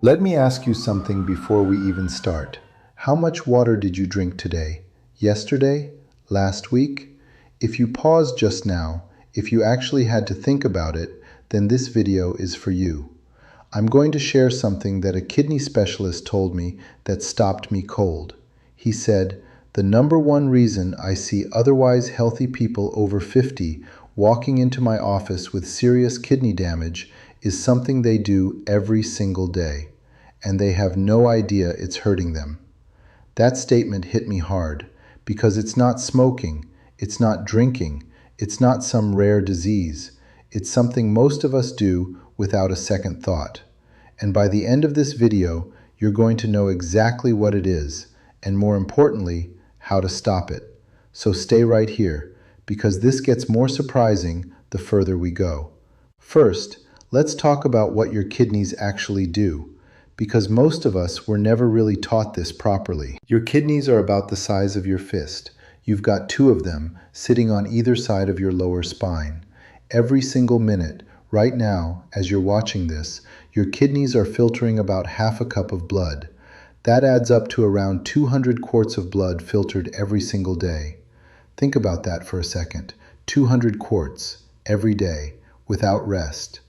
Let me ask you something before we even start. How much water did you drink today? Yesterday? Last week? If you paused just now, if you actually had to think about it, then this video is for you. I'm going to share something that a kidney specialist told me that stopped me cold. He said, "The number one reason I see otherwise healthy people over 50 walking into my office with serious kidney damage is something they do every single day, and they have no idea it's hurting them." That statement hit me hard because it's not smoking, it's not drinking, it's not some rare disease. It's something most of us do without a second thought. And by the end of this video, you're going to know exactly what it is, and more importantly, how to stop it. So stay right here, because this gets more surprising the further we go. First, let's talk about what your kidneys actually do, because most of us were never really taught this properly. Your kidneys are about the size of your fist. You've got two of them sitting on either side of your lower spine. Every single minute, right now, as you're watching this, your kidneys are filtering about half a cup of blood. That adds up to around 200 quarts of blood filtered every single day. Think about that for a second. 200 quarts every day, without rest.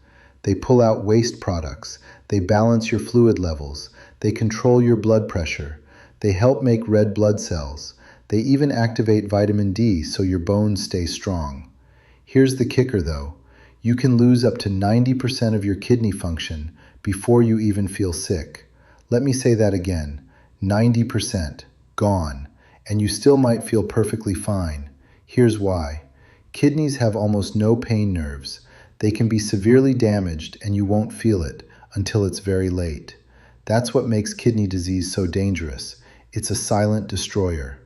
They pull out waste products. They balance your fluid levels. They control your blood pressure. They help make red blood cells. They even activate vitamin D so your bones stay strong. Here's the kicker though. You can lose up to 90% of your kidney function before you even feel sick. Let me say that again. 90% gone, and you still might feel perfectly fine. Here's why. Kidneys have almost no pain nerves. They can be severely damaged and you won't feel it until it's very late. That's what makes kidney disease so dangerous. It's a silent destroyer.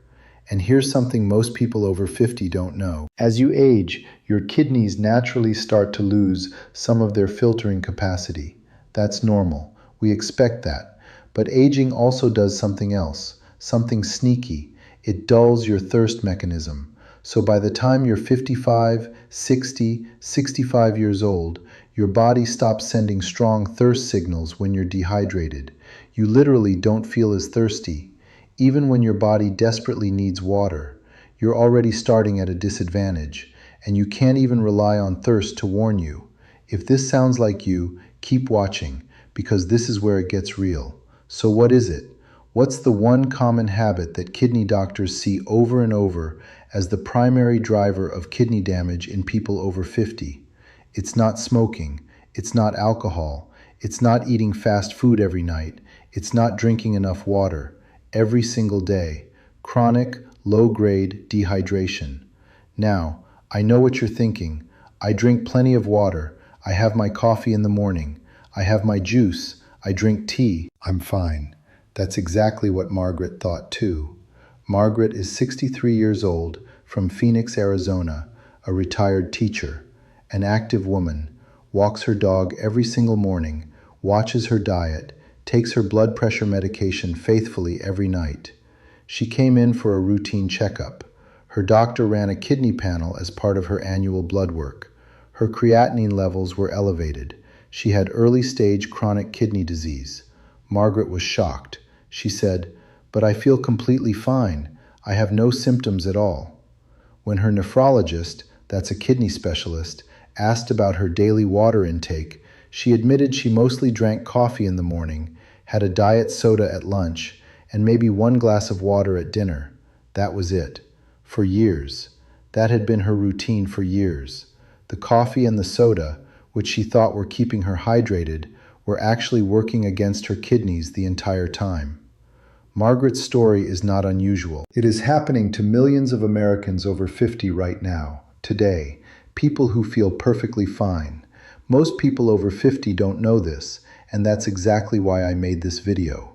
And here's something most people over 50 don't know. As you age, your kidneys naturally start to lose some of their filtering capacity. That's normal. We expect that. But aging also does something else, something sneaky. It dulls your thirst mechanism. So by the time you're 55, 60, 65 years old, your body stops sending strong thirst signals when you're dehydrated. You literally don't feel as thirsty. Even when your body desperately needs water, you're already starting at a disadvantage, and you can't even rely on thirst to warn you. If this sounds like you, keep watching, because this is where it gets real. So what is it? What's the one common habit that kidney doctors see over and over as the primary driver of kidney damage in people over 50? It's not smoking. It's not alcohol. It's not eating fast food every night. It's not drinking enough water every single day. Chronic, low-grade dehydration. Now, I know what you're thinking. I drink plenty of water. I have my coffee in the morning. I have my juice. I drink tea. I'm fine. That's exactly what Margaret thought too. Margaret is 63 years old, from Phoenix, Arizona, a retired teacher, an active woman, walks her dog every single morning, watches her diet, takes her blood pressure medication faithfully every night. She came in for a routine checkup. Her doctor ran a kidney panel as part of her annual blood work. Her creatinine levels were elevated. She had early-stage chronic kidney disease. Margaret was shocked. She said, "But I feel completely fine. I have no symptoms at all." When her nephrologist, that's a kidney specialist, asked about her daily water intake, she admitted she mostly drank coffee in the morning, had a diet soda at lunch, and maybe one glass of water at dinner. That was it. For years. That had been her routine for years. The coffee and the soda, which she thought were keeping her hydrated, were actually working against her kidneys the entire time. Margaret's story is not unusual. It is happening to millions of Americans over 50 right now, today, people who feel perfectly fine. Most people over 50 don't know this, and that's exactly why I made this video.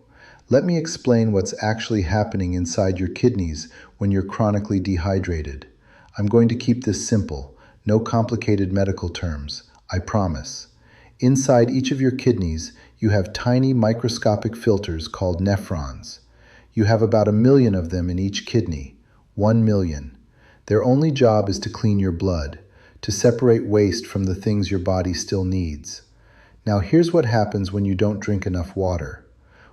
Let me explain what's actually happening inside your kidneys when you're chronically dehydrated. I'm going to keep this simple, no complicated medical terms, I promise. Inside each of your kidneys, you have tiny microscopic filters called nephrons. You have about 1 million of them in each kidney, 1 million. Their only job is to clean your blood, to separate waste from the things your body still needs. Now here's what happens when you don't drink enough water.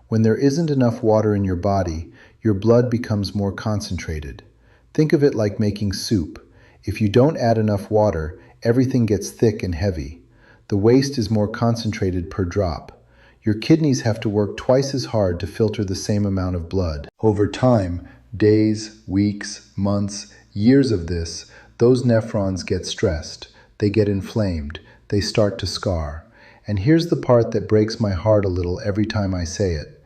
When there isn't enough water in your body, your blood becomes more concentrated. Think of it like making soup. If you don't add enough water, everything gets thick and heavy. The waste is more concentrated per drop. Your kidneys have to work twice as hard to filter the same amount of blood. Over time, days, weeks, months, years of this, those nephrons get stressed. They get inflamed. They start to scar. And here's the part that breaks my heart a little every time I say it.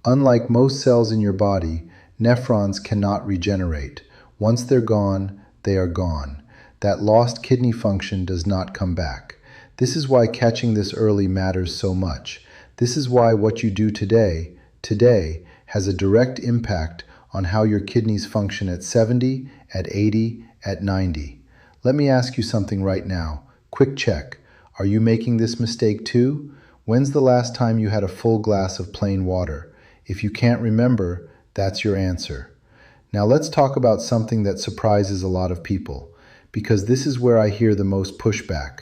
Unlike most cells in your body, nephrons cannot regenerate. Once they're gone, they are gone. That lost kidney function does not come back. This is why catching this early matters so much. This is why what you do today, has a direct impact on how your kidneys function at 70, at 80, at 90. Let me ask you something right now. Quick check. Are you making this mistake too? When's the last time you had a full glass of plain water? If you can't remember, that's your answer. Now let's talk about something that surprises a lot of people, because this is where I hear the most pushback.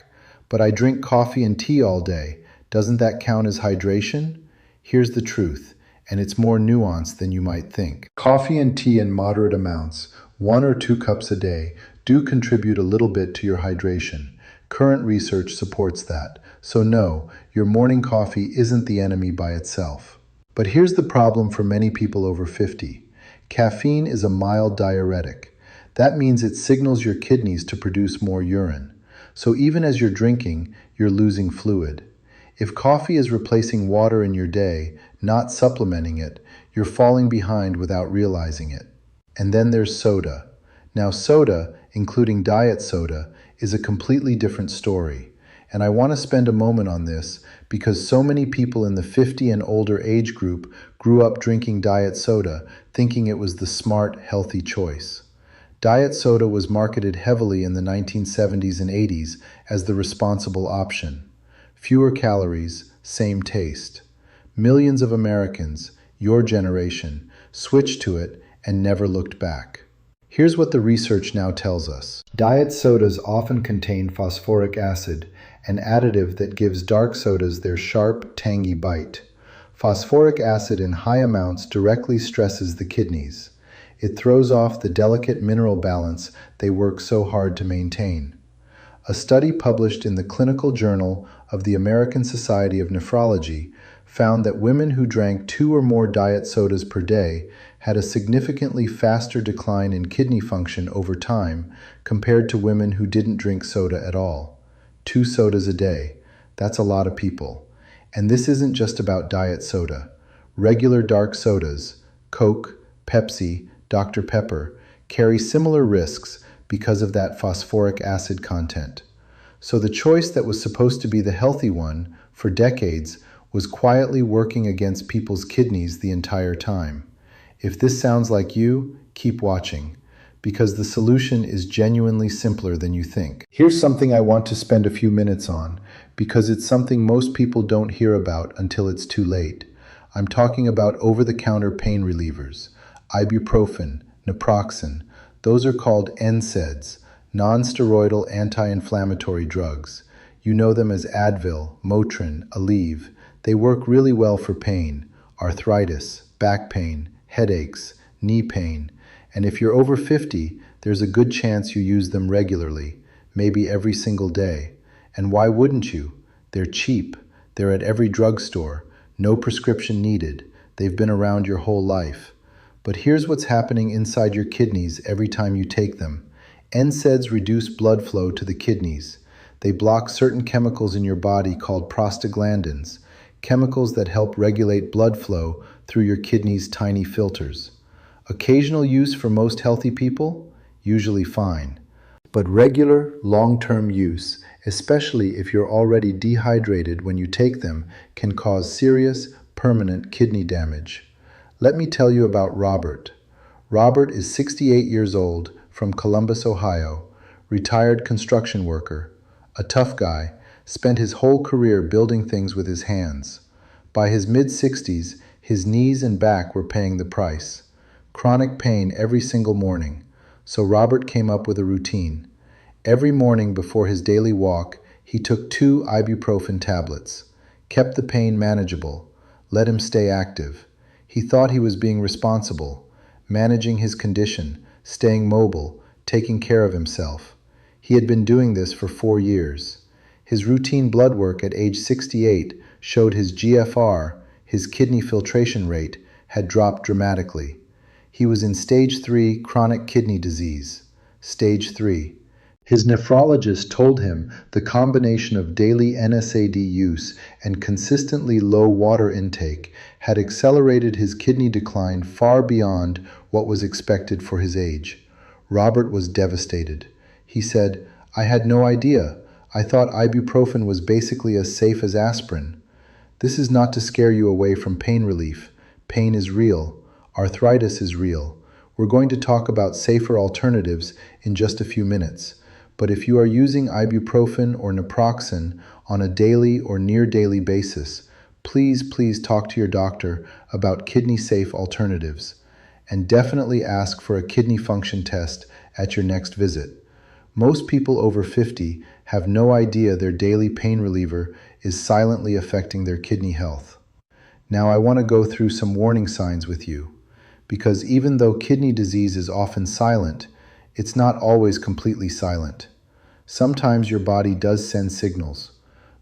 But I drink coffee and tea all day. Doesn't that count as hydration? Here's the truth, and it's more nuanced than you might think. Coffee and tea in moderate amounts, 1 or 2 cups a day, do contribute a little bit to your hydration. Current research supports that. So no, your morning coffee isn't the enemy by itself. But here's the problem for many people over 50. Caffeine is a mild diuretic. That means it signals your kidneys to produce more urine. So even as you're drinking, you're losing fluid. If coffee is replacing water in your day, not supplementing it, you're falling behind without realizing it. And then there's soda. Now soda, including diet soda, is a completely different story. And I want to spend a moment on this because so many people in the 50 and older age group grew up drinking diet soda, thinking it was the smart, healthy choice. Diet soda was marketed heavily in the 1970s and 80s as the responsible option. Fewer calories, same taste. Millions of Americans, your generation, switched to it and never looked back. Here's what the research now tells us. Diet sodas often contain phosphoric acid, an additive that gives dark sodas their sharp, tangy bite. Phosphoric acid in high amounts directly stresses the kidneys. It throws off the delicate mineral balance they work so hard to maintain. A study published in the Clinical Journal of the American Society of Nephrology found that women who drank 2 or more diet sodas per day had a significantly faster decline in kidney function over time compared to women who didn't drink soda at all. 2 sodas a day. That's a lot of people. And this isn't just about diet soda. Regular dark sodas, Coke, Pepsi, Dr. Pepper, carry similar risks because of that phosphoric acid content. So the choice that was supposed to be the healthy one for decades was quietly working against people's kidneys the entire time. If this sounds like you, keep watching, because the solution is genuinely simpler than you think. Here's something I want to spend a few minutes on, because it's something most people don't hear about until it's too late. I'm talking about over-the-counter pain relievers, ibuprofen, naproxen. Those are called NSAIDs, non-steroidal anti-inflammatory drugs. You know them as Advil, Motrin, Aleve. They work really well for pain, arthritis, back pain, headaches, knee pain. And if you're over 50, there's a good chance you use them regularly, maybe every single day. And why wouldn't you? They're cheap. They're at every drugstore. No prescription needed. They've been around your whole life. But here's what's happening inside your kidneys every time you take them. NSAIDs reduce blood flow to the kidneys. They block certain chemicals in your body called prostaglandins, chemicals that help regulate blood flow through your kidneys' tiny filters. Occasional use for most healthy people? Usually fine. But regular, long-term use, especially if you're already dehydrated when you take them, can cause serious, permanent kidney damage. Let me tell you about Robert. Robert is 68 years old, from Columbus, Ohio, retired construction worker, a tough guy, spent his whole career building things with his hands. By his mid-60s, his knees and back were paying the price. Chronic pain every single morning. So Robert came up with a routine. Every morning before his daily walk, he took 2 ibuprofen tablets. kept the pain manageable, let him stay active. He thought he was being responsible, managing his condition, staying mobile, taking care of himself. He had been doing this for 4 years. His routine blood work at age 68 showed his GFR, his kidney filtration rate, had dropped dramatically. He was in stage 3 chronic kidney disease. Stage 3. His nephrologist told him the combination of daily NSAID use and consistently low water intake had accelerated his kidney decline far beyond what was expected for his age. Robert was devastated. He said, "I had no idea. I thought ibuprofen was basically as safe as aspirin." This is not to scare you away from pain relief. Pain is real. Arthritis is real. We're going to talk about safer alternatives in just a few minutes. But if you are using ibuprofen or naproxen on a daily or near daily basis, please talk to your doctor about kidney-safe alternatives. And definitely ask for a kidney function test at your next visit. Most people over 50 have no idea their daily pain reliever is silently affecting their kidney health. Now I want to go through some warning signs with you, because even though kidney disease is often silent, it's not always completely silent. Sometimes your body does send signals.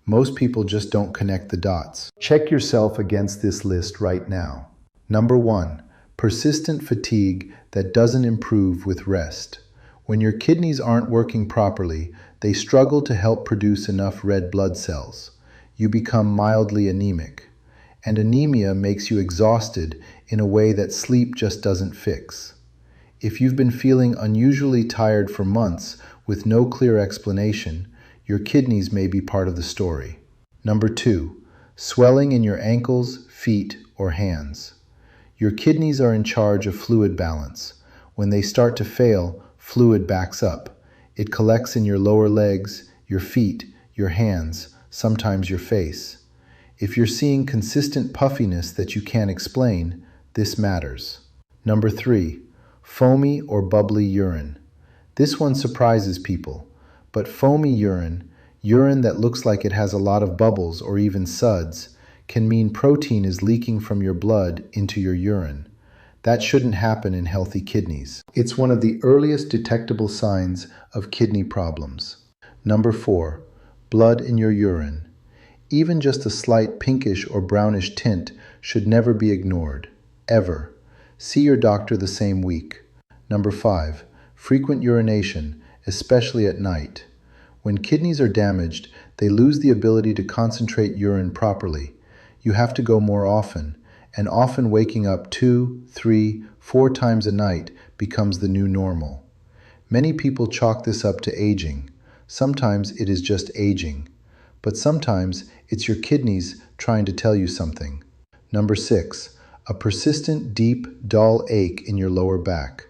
Most people just don't connect the dots. Check yourself against this list right now. Number 1, persistent fatigue that doesn't improve with rest. When your kidneys aren't working properly, they struggle to help produce enough red blood cells. You become mildly anemic. And anemia makes you exhausted in a way that sleep just doesn't fix. If you've been feeling unusually tired for months with no clear explanation, your kidneys may be part of the story. Number 2, swelling in your ankles, feet, or hands. Your kidneys are in charge of fluid balance. When they start to fail, fluid backs up. It collects in your lower legs, your feet, your hands, sometimes your face. If you're seeing consistent puffiness that you can't explain, this matters. Number 3, foamy or bubbly urine. This one surprises people, but foamy urine that looks like it has a lot of bubbles or even suds, can mean protein is leaking from your blood into your urine. That shouldn't happen in healthy kidneys. It's one of the earliest detectable signs of kidney problems. Number 4, blood in your urine. Even just a slight pinkish or brownish tint should never be ignored, ever. See your doctor the same week. Number 5, frequent urination, especially at night. When kidneys are damaged, they lose the ability to concentrate urine properly. You have to go more often, and often waking up 2, 3, 4 times a night becomes the new normal. Many people chalk this up to aging. Sometimes it is just aging. But sometimes it's your kidneys trying to tell you something. Number 6, a persistent, deep, dull ache in your lower back.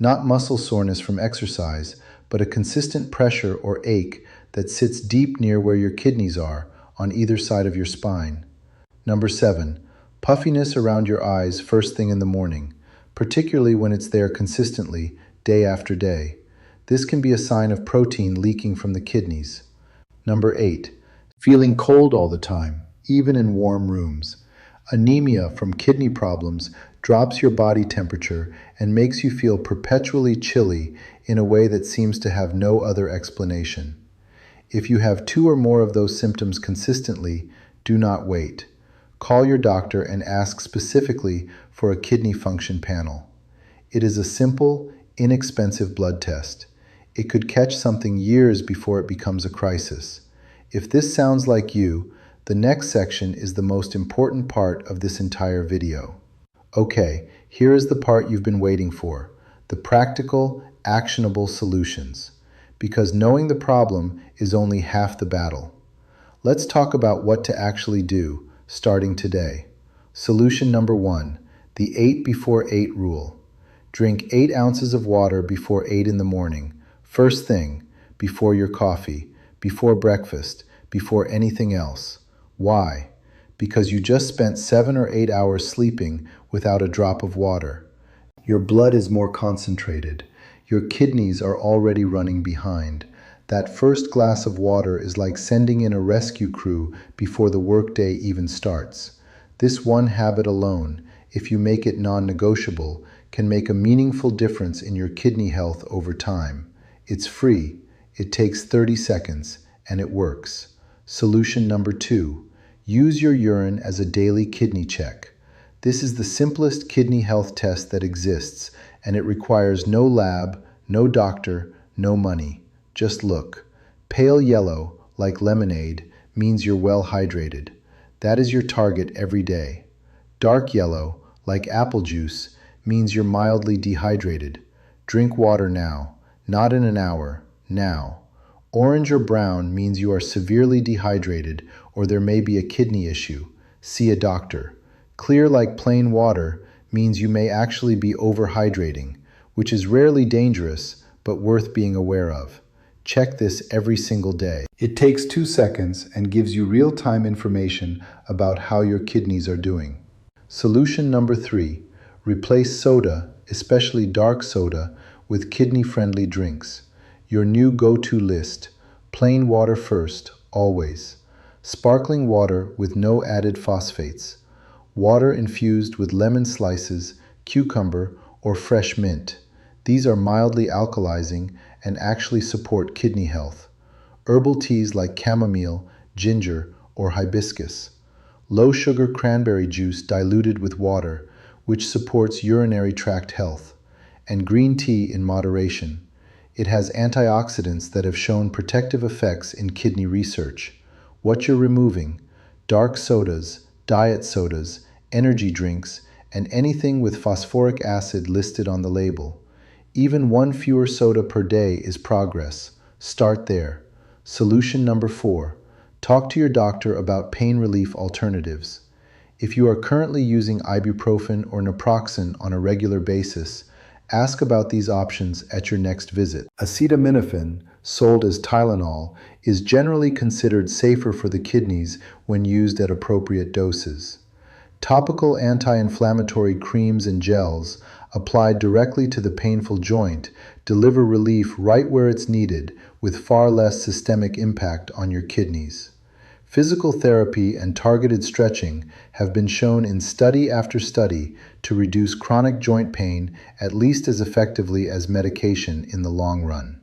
Not muscle soreness from exercise, but a consistent pressure or ache that sits deep near where your kidneys are, on either side of your spine. Number 7, puffiness around your eyes first thing in the morning, particularly when it's there consistently, day after day. This can be a sign of protein leaking from the kidneys. Number 8, feeling cold all the time, even in warm rooms. Anemia from kidney problems drops your body temperature and makes you feel perpetually chilly in a way that seems to have no other explanation. If you have 2 or more of those symptoms consistently, do not wait. Call your doctor and ask specifically for a kidney function panel. It is a simple, inexpensive blood test. It could catch something years before it becomes a crisis. If this sounds like you, the next section is the most important part of this entire video. Okay, here is the part you've been waiting for, the practical, actionable solutions. Because knowing the problem is only half the battle. Let's talk about what to actually do, starting today. Solution number 1, the 8 before 8 rule. Drink 8 ounces of water before 8 in the morning, first thing, before your coffee, before breakfast, before anything else. Why? Because you just spent 7 or 8 hours sleeping without a drop of water. Your blood is more concentrated. Your kidneys are already running behind. That first glass of water is like sending in a rescue crew before the workday even starts. This one habit alone, if you make it non-negotiable, can make a meaningful difference in your kidney health over time. It's free, it takes 30 seconds, and it works. Solution number 2. Use your urine as a daily kidney check. This is the simplest kidney health test that exists, and it requires no lab, no doctor, no money. Just look. Pale yellow, like lemonade, means you're well hydrated. That is your target every day. Dark yellow, like apple juice, means you're mildly dehydrated. Drink water now, not in an hour, now. Orange or brown means you are severely dehydrated or there may be a kidney issue. See a doctor. Clear like plain water means you may actually be overhydrating, which is rarely dangerous but worth being aware of. Check this every single day. It takes 2 seconds and gives you real-time information about how your kidneys are doing. Solution number 3. Replace soda, especially dark soda, with kidney-friendly drinks. Your new go-to list. Plain water first, always. Sparkling water with no added phosphates. Water infused with lemon slices, cucumber, or fresh mint. These are mildly alkalizing and actually support kidney health. Herbal teas like chamomile, ginger, or hibiscus. Low-sugar cranberry juice diluted with water, which supports urinary tract health. And green tea in moderation. It has antioxidants that have shown protective effects in kidney research. What you're removing: dark sodas, diet sodas, energy drinks, and anything with phosphoric acid listed on the label. Even one fewer soda per day is progress. Start there. Solution number 4. Talk to your doctor about pain relief alternatives. If you are currently using ibuprofen or naproxen on a regular basis, ask about these options at your next visit. Acetaminophen, sold as Tylenol, is generally considered safer for the kidneys when used at appropriate doses. Topical anti-inflammatory creams and gels, applied directly to the painful joint, deliver relief right where it's needed with far less systemic impact on your kidneys. Physical therapy and targeted stretching have been shown in study after study to reduce chronic joint pain at least as effectively as medication in the long run.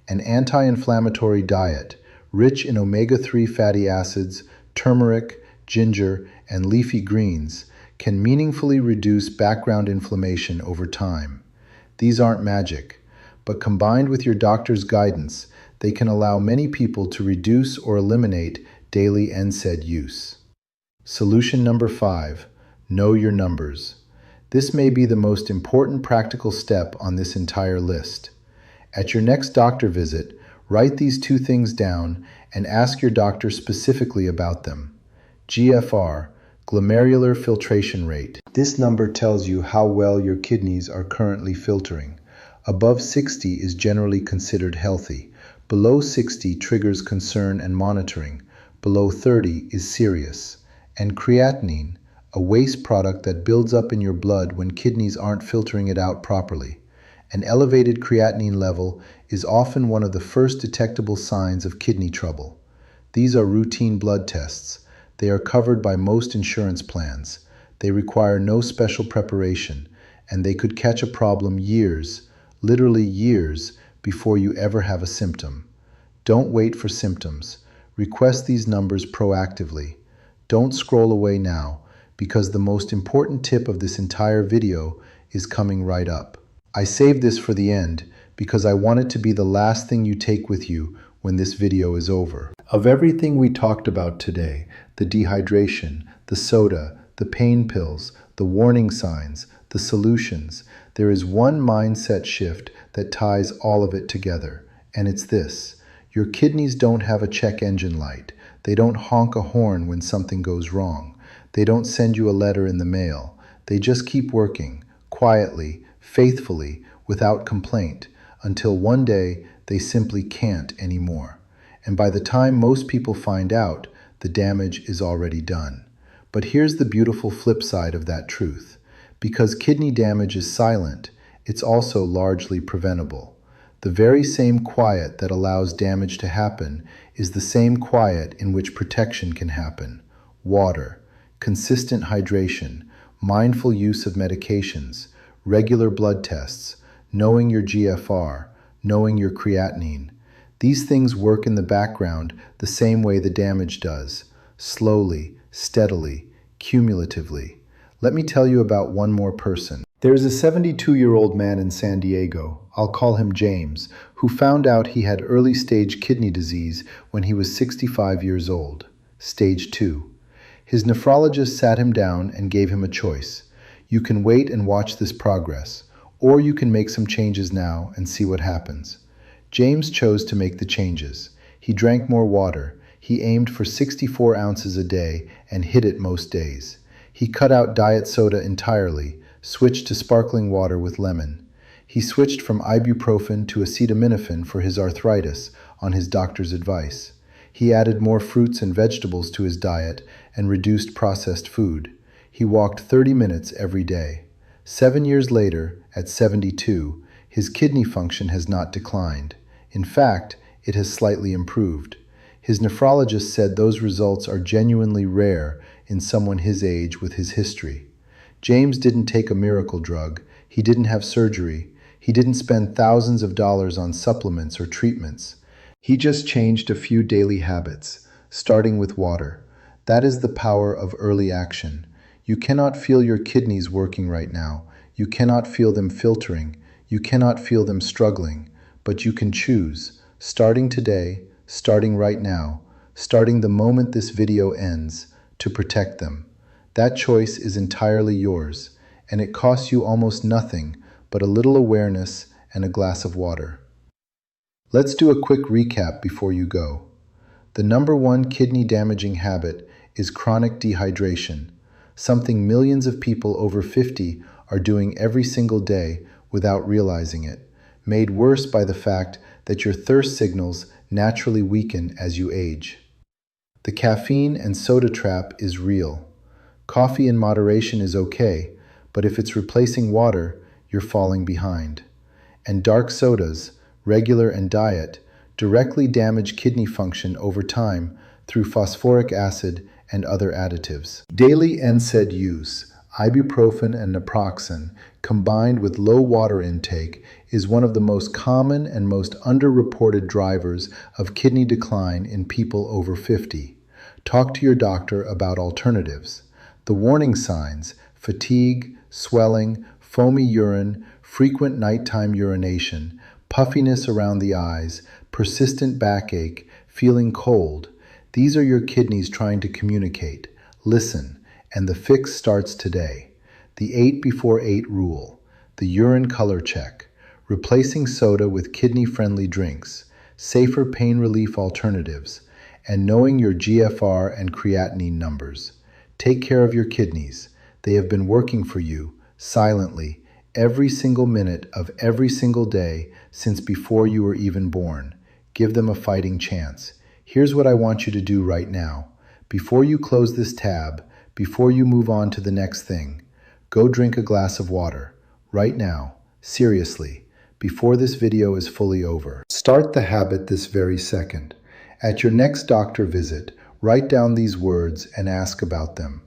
An anti-inflammatory diet, rich in omega-3 fatty acids, turmeric, ginger, and leafy greens, can meaningfully reduce background inflammation over time. These aren't magic, but combined with your doctor's guidance, they can allow many people to reduce or eliminate daily NSAID use. Solution number 5. Know your numbers. This may be the most important practical step on this entire list. At your next doctor visit, write these 2 things down and ask your doctor specifically about them. GFR, glomerular filtration rate. This number tells you how well your kidneys are currently filtering. Above 60 is generally considered healthy. Below 60 triggers concern and monitoring. Below 30 is serious. And creatinine, a waste product that builds up in your blood when kidneys aren't filtering it out properly. An elevated creatinine level is often one of the first detectable signs of kidney trouble. These are routine blood tests. They are covered by most insurance plans. They require no special preparation, and they could catch a problem years, literally years, before you ever have a symptom. Don't wait for symptoms. Request these numbers proactively. Don't scroll away now, because the most important tip of this entire video is coming right up. I saved this for the end because I want it to be the last thing you take with you when this video is over. Of everything we talked about today, the dehydration, the soda, the pain pills, the warning signs, the solutions, there is one mindset shift that ties all of it together, and it's this. Your kidneys don't have a check engine light. They don't honk a horn when something goes wrong. They don't send you a letter in the mail. They just keep working, quietly, faithfully, without complaint, until one day they simply can't anymore. And by the time most people find out, the damage is already done. But here's the beautiful flip side of that truth. Because kidney damage is silent, it's also largely preventable. The very same quiet that allows damage to happen is the same quiet in which protection can happen. Water, consistent hydration, mindful use of medications, regular blood tests, knowing your GFR, knowing your creatinine. These things work in the background the same way the damage does, slowly, steadily, cumulatively. Let me tell you about one more person. There's a 72-year-old man in San Diego, I'll call him James, who found out he had early-stage kidney disease when he was 65 years old, stage 2. His nephrologist sat him down and gave him a choice. You can wait and watch this progress, or you can make some changes now and see what happens. James chose to make the changes. He drank more water. He aimed for 64 ounces a day and hit it most days. He cut out diet soda entirely, switched to sparkling water with lemon. He switched from ibuprofen to acetaminophen for his arthritis on his doctor's advice. He added more fruits and vegetables to his diet and reduced processed food. He walked 30 minutes every day. 7 years later, at 72, his kidney function has not declined. In fact, it has slightly improved. His nephrologist said those results are genuinely rare in someone his age with his history. James didn't take a miracle drug. He didn't have surgery. He didn't spend thousands of dollars on supplements or treatments. He just changed a few daily habits, starting with water. That is the power of early action. You cannot feel your kidneys working right now. You cannot feel them filtering. You cannot feel them struggling. But you can choose, starting today, starting right now, starting the moment this video ends, to protect them. That choice is entirely yours, and it costs you almost nothing but a little awareness and a glass of water. Let's do a quick recap before you go. The number one kidney-damaging habit is chronic dehydration, something millions of people over 50 are doing every single day without realizing it, made worse by the fact that your thirst signals naturally weaken as you age. The caffeine and soda trap is real. Coffee in moderation is okay, but if it's replacing water, you're falling behind. And dark sodas, regular and diet, directly damage kidney function over time through phosphoric acid and other additives. Daily NSAID use, ibuprofen and naproxen, combined with low water intake, is one of the most common and most underreported drivers of kidney decline in people over 50. Talk to your doctor about alternatives. The warning signs: fatigue, swelling, foamy urine, frequent nighttime urination, puffiness around the eyes, persistent backache, feeling cold. These are your kidneys trying to communicate. Listen, and the fix starts today. The 8 before 8 rule, the urine color check, replacing soda with kidney-friendly drinks, safer pain relief alternatives, and knowing your GFR and creatinine numbers. Take care of your kidneys. They have been working for you, silently, every single minute of every single day since before you were even born. Give them a fighting chance. Here's what I want you to do right now. Before you close this tab, before you move on to the next thing, go drink a glass of water. Right now. Seriously. Before this video is fully over. Start the habit this very second. At your next doctor visit, write down these words and ask about them.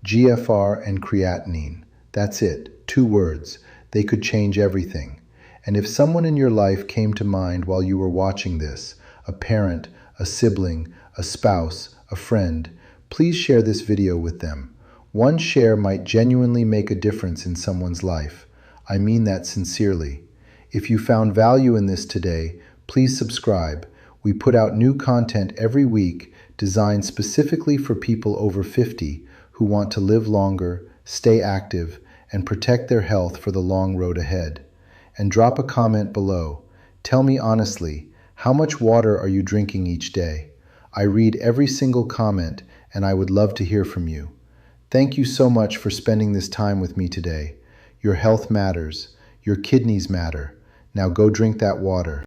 GFR and creatinine. That's it. 2 words. They could change everything. And if someone in your life came to mind while you were watching this, a parent, a sibling, a spouse, a friend, please share this video with them. One share might genuinely make a difference in someone's life. I mean that sincerely. If you found value in this today, please subscribe. We put out new content every week designed specifically for people over 50 who want to live longer, stay active, and protect their health for the long road ahead. And drop a comment below. Tell me honestly, how much water are you drinking each day? I read every single comment, and I would love to hear from you. Thank you so much for spending this time with me today. Your health matters. Your kidneys matter. Now go drink that water.